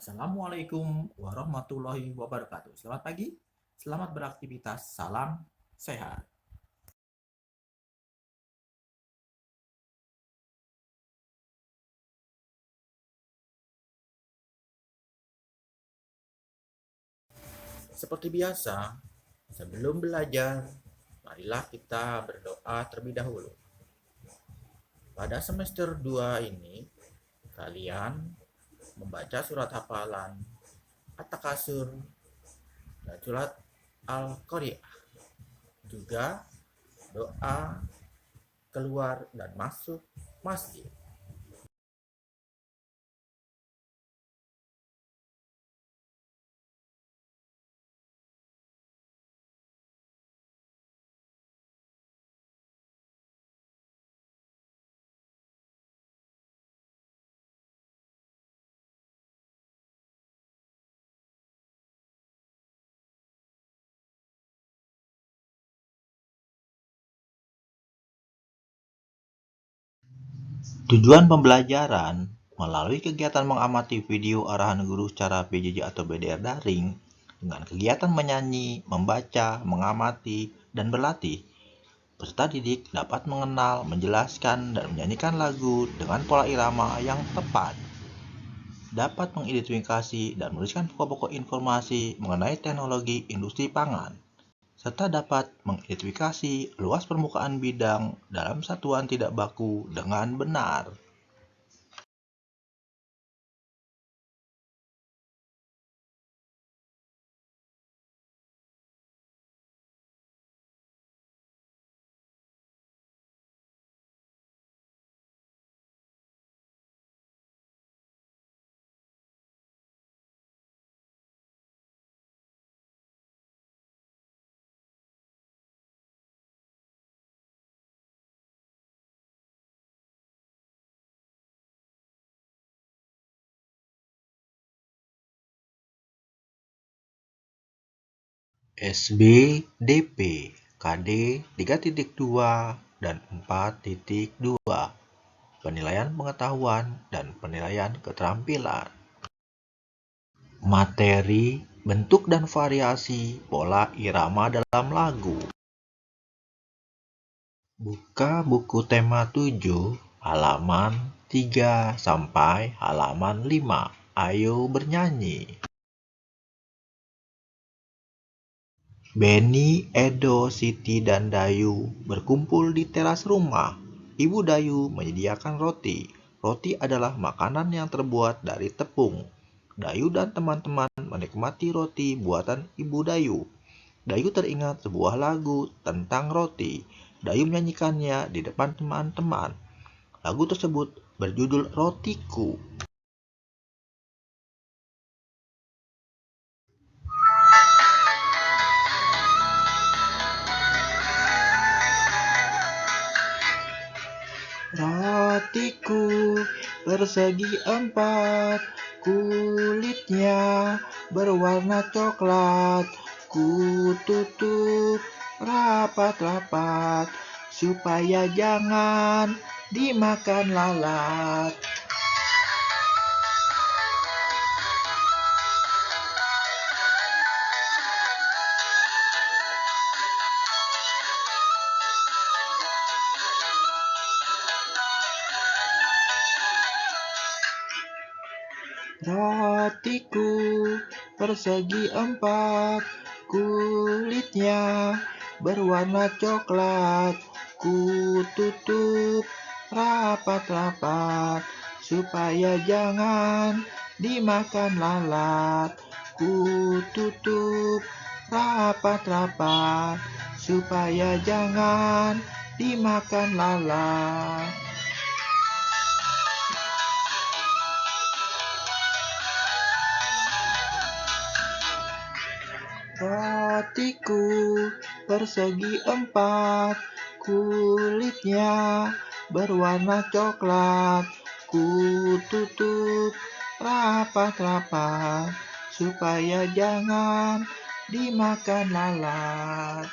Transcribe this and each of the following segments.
Assalamualaikum warahmatullahi wabarakatuh. Selamat pagi, selamat beraktivitas, salam sehat. Seperti biasa, sebelum belajar, marilah kita berdoa terlebih dahulu. Pada semester 2 ini, kalian membaca surat hafalan At-Takasur dan surat Al-Qari'ah. Juga doa keluar dan masuk masjid. Tujuan pembelajaran melalui kegiatan mengamati video arahan guru secara PJJ atau BDR daring dengan kegiatan menyanyi, membaca, mengamati, dan berlatih. Peserta didik dapat mengenal, menjelaskan, dan menyanyikan lagu dengan pola irama yang tepat. Dapat mengidentifikasi dan menuliskan pokok-pokok informasi mengenai teknologi industri pangan, serta dapat mengidentifikasi luas permukaan bidang dalam satuan tidak baku dengan benar. SBDP KD 3.2 dan 4.2 Penilaian pengetahuan dan penilaian keterampilan. Materi, bentuk dan variasi pola irama dalam lagu. Buka buku tema 7 halaman 3 sampai halaman 5. Ayo bernyanyi. Benny, Edo, Siti, dan Dayu berkumpul di teras rumah. Ibu Dayu menyediakan roti. Roti adalah makanan yang terbuat dari tepung. Dayu dan teman-teman menikmati roti buatan Ibu Dayu. Dayu teringat sebuah lagu tentang roti. Dayu menyanyikannya di depan teman-teman. Lagu tersebut berjudul Rotiku. Rotiku persegi 4, kulitnya berwarna coklat. Ku tutup rapat-rapat supaya jangan dimakan lalat. Rotiku persegi 4, kulitnya berwarna coklat. Ku tutup rapat-rapat supaya jangan dimakan lalat. Ku tutup rapat-rapat supaya jangan dimakan lalat. Rotiku persegi 4, kulitnya berwarna coklat. Ku tutup rapat-rapat supaya jangan dimakan lalat.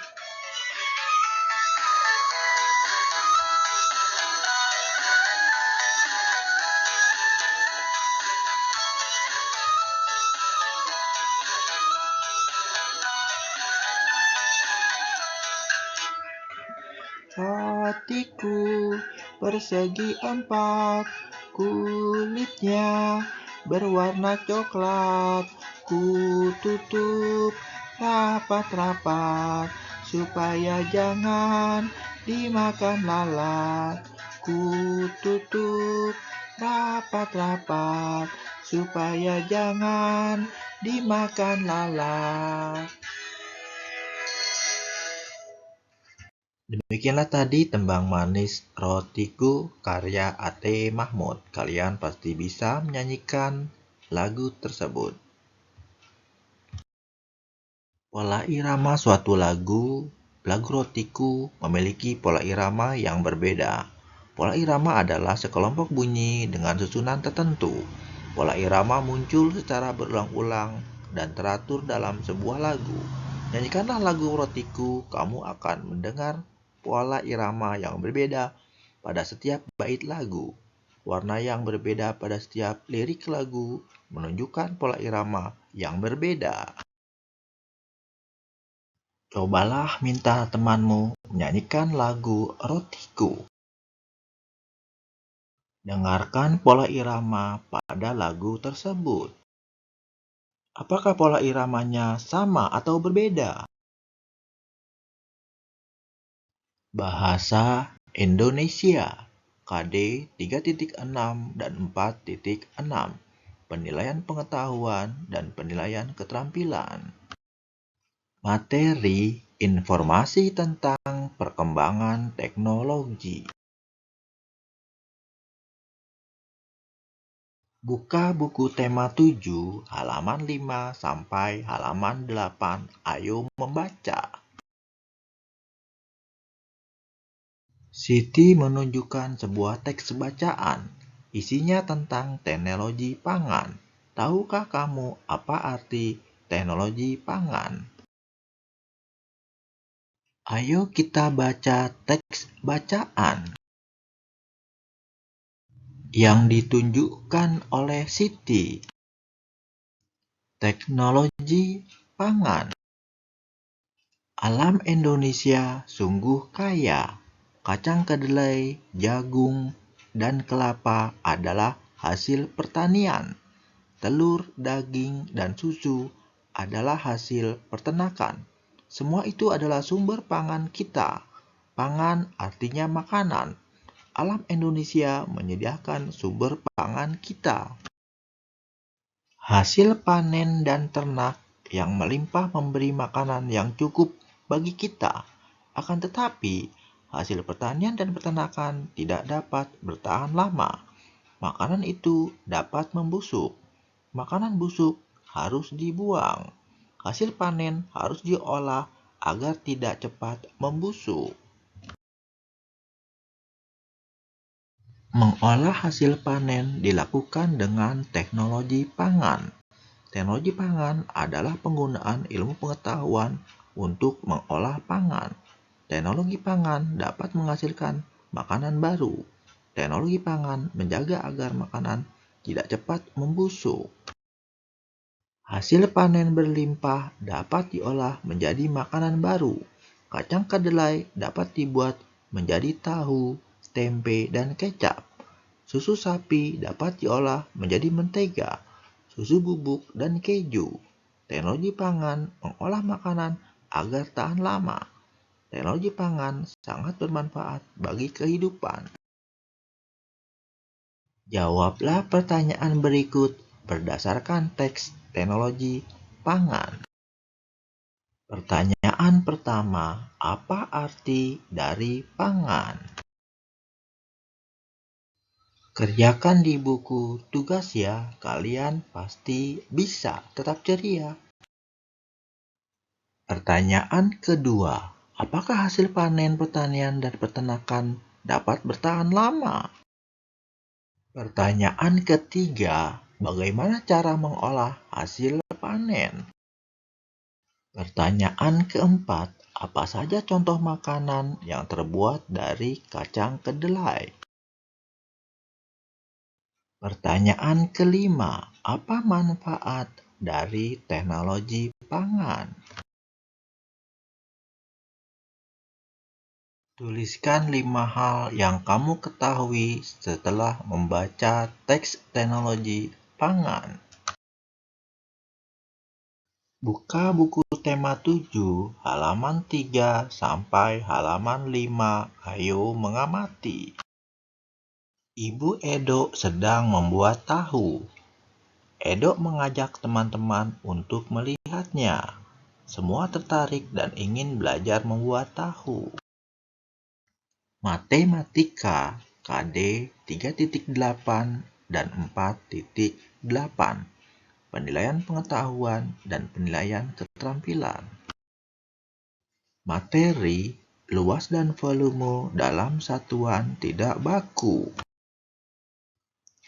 Rotiku persegi empat, kulitnya berwarna coklat. Ku tutup rapat-rapat supaya jangan dimakan lalat. Ku tutup rapat-rapat supaya jangan dimakan lalat. Demikianlah tadi tembang manis Rotiku karya A.T. Mahmud. Kalian pasti bisa menyanyikan lagu tersebut. Pola irama suatu lagu Rotiku memiliki pola irama yang berbeda. Pola irama adalah sekelompok bunyi dengan susunan tertentu. Pola irama muncul secara berulang-ulang dan teratur dalam sebuah lagu. Nyanyikanlah lagu Rotiku, kamu akan mendengar pola irama yang berbeda pada setiap bait lagu. Warna yang berbeda pada setiap lirik lagu menunjukkan pola irama yang berbeda. Cobalah minta temanmu menyanyikan lagu Rotiku. Dengarkan pola irama pada lagu tersebut. Apakah pola iramanya sama atau berbeda? Bahasa Indonesia KD 3.6 dan 4.6. Penilaian pengetahuan dan penilaian keterampilan. Materi informasi tentang perkembangan teknologi. Buka buku tema 7, halaman 5 sampai halaman 8. Ayo membaca. Siti menunjukkan sebuah teks bacaan. Isinya tentang teknologi pangan. Tahukah kamu apa arti teknologi pangan? Ayo kita baca teks bacaan yang ditunjukkan oleh Siti. Teknologi pangan. Alam Indonesia sungguh kaya. Kacang kedelai, jagung, dan kelapa adalah hasil pertanian. Telur, daging, dan susu adalah hasil peternakan. Semua itu adalah sumber pangan kita. Pangan artinya makanan. Alam Indonesia menyediakan sumber pangan kita. Hasil panen dan ternak yang melimpah memberi makanan yang cukup bagi kita. Akan tetapi, hasil pertanian dan peternakan tidak dapat bertahan lama. Makanan itu dapat membusuk. Makanan busuk harus dibuang. Hasil panen harus diolah agar tidak cepat membusuk. Mengolah hasil panen dilakukan dengan teknologi pangan. Teknologi pangan adalah penggunaan ilmu pengetahuan untuk mengolah pangan. Teknologi pangan dapat menghasilkan makanan baru. Teknologi pangan menjaga agar makanan tidak cepat membusuk. Hasil panen berlimpah dapat diolah menjadi makanan baru. Kacang kedelai dapat dibuat menjadi tahu, tempe, dan kecap. Susu sapi dapat diolah menjadi mentega, susu bubuk, dan keju. Teknologi pangan mengolah makanan agar tahan lama. Teknologi pangan sangat bermanfaat bagi kehidupan. Jawablah pertanyaan berikut berdasarkan teks teknologi pangan. Pertanyaan pertama, apa arti dari pangan? Kerjakan di buku tugas ya, kalian pasti bisa tetap ceria. Pertanyaan kedua, apakah hasil panen pertanian dan peternakan dapat bertahan lama? Pertanyaan ketiga, bagaimana cara mengolah hasil panen? Pertanyaan keempat, apa saja contoh makanan yang terbuat dari kacang kedelai? Pertanyaan kelima, apa manfaat dari teknologi pangan? Tuliskan 5 hal yang kamu ketahui setelah membaca teks teknologi pangan. Buka buku tema 7, halaman 3 sampai halaman 5. Ayo mengamati. Ibu Edo sedang membuat tahu. Edo mengajak teman-teman untuk melihatnya. Semua tertarik dan ingin belajar membuat tahu. Matematika KD 3.8 dan 4.8. Penilaian pengetahuan dan penilaian keterampilan. Materi, luas dan volume dalam satuan tidak baku.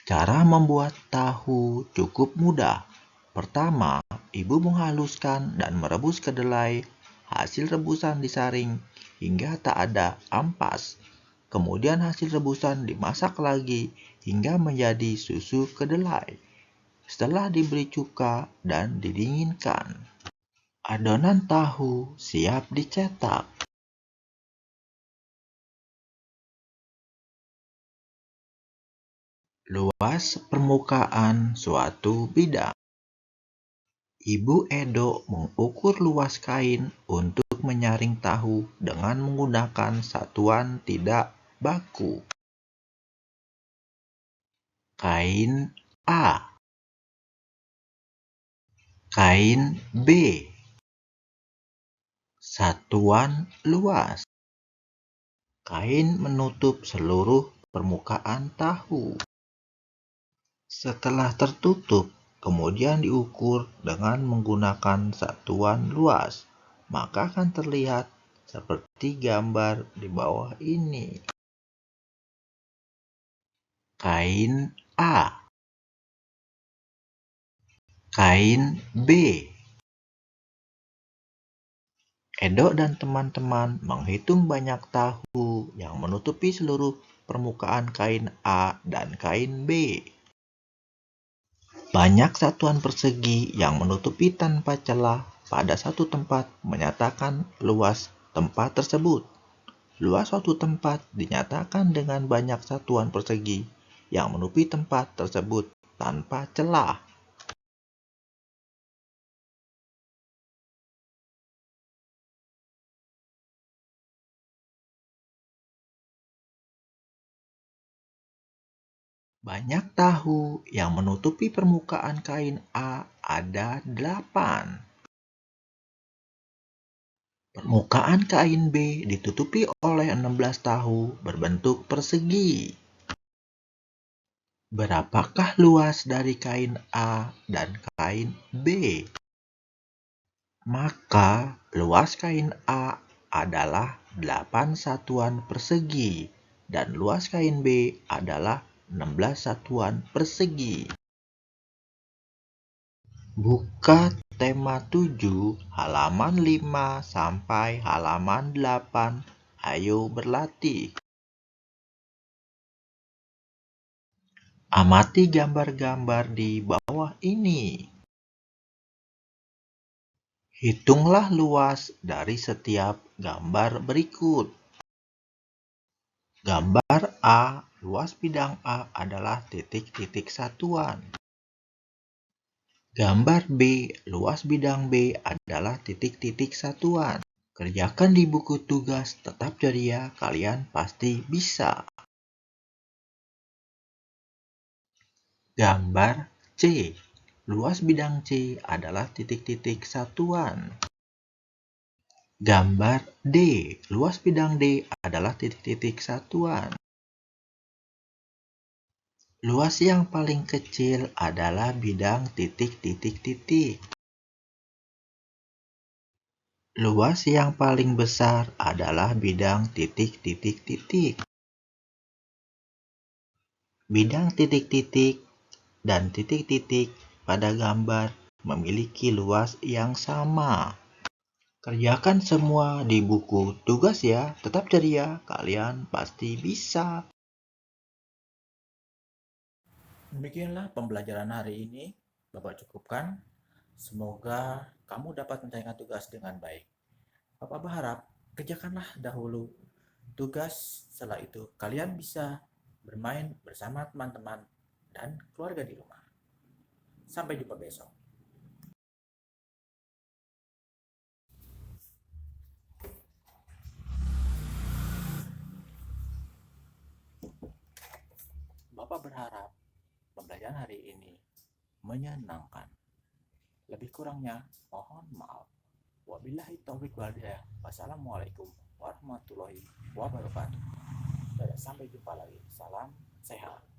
Cara membuat tahu cukup mudah. Pertama, ibu menghaluskan dan merebus kedelai. Hasil rebusan disaring hingga tak ada ampas. Kemudian hasil rebusan dimasak lagi hingga menjadi susu kedelai. Setelah diberi cuka dan didinginkan, adonan tahu siap dicetak. Luas permukaan suatu bidang. Ibu Edo mengukur luas kain untuk menyaring tahu dengan menggunakan satuan tidak baku. Kain A, kain B. Satuan luas. Kain menutup seluruh permukaan tahu. Setelah tertutup, kemudian diukur dengan menggunakan satuan luas, maka akan terlihat seperti gambar di bawah ini. Kain A, kain B. Edo dan teman-teman menghitung banyak tahu yang menutupi seluruh permukaan kain A dan kain B. Banyak satuan persegi yang menutupi tanpa celah pada satu tempat menyatakan luas tempat tersebut. Luas suatu tempat dinyatakan dengan banyak satuan persegi yang menutupi tempat tersebut tanpa celah. Banyak tahu yang menutupi permukaan kain A ada 8. Permukaan kain B ditutupi oleh 16 tahu berbentuk persegi. Berapakah luas dari kain A dan kain B? Maka luas kain A adalah 8 satuan persegi dan luas kain B adalah 16 satuan persegi. Buka tema 7 halaman 5 sampai halaman 8. Ayo berlatih. Amati gambar-gambar di bawah ini. Hitunglah luas dari setiap gambar berikut. Gambar A, luas bidang A adalah titik-titik satuan. Gambar B, luas bidang B adalah titik-titik satuan. Kerjakan di buku tugas, tetap ceria, kalian pasti bisa. Gambar C, luas bidang C adalah titik-titik satuan. Gambar D, luas bidang D adalah titik-titik satuan. Luas yang paling kecil adalah bidang titik-titik-titik. Luas yang paling besar adalah bidang titik-titik-titik. Bidang titik-titik dan titik-titik pada gambar memiliki luas yang sama. Kerjakan semua di buku tugas ya, tetap ceria, kalian pasti bisa. Demikianlah pembelajaran hari ini, Bapak cukupkan. Semoga kamu dapat menyelesaikan tugas dengan baik. Bapak berharap kerjakanlah dahulu tugas setelah itu kalian bisa bermain bersama teman-teman dan keluarga di rumah. Sampai jumpa besok. Bapak berharap pembelajaran hari ini menyenangkan. Lebih kurangnya mohon maaf. Wabillahi taufiq wal hidayah. Wassalamualaikum warahmatullahi wabarakatuh. Sampai jumpa lagi. Salam sehat.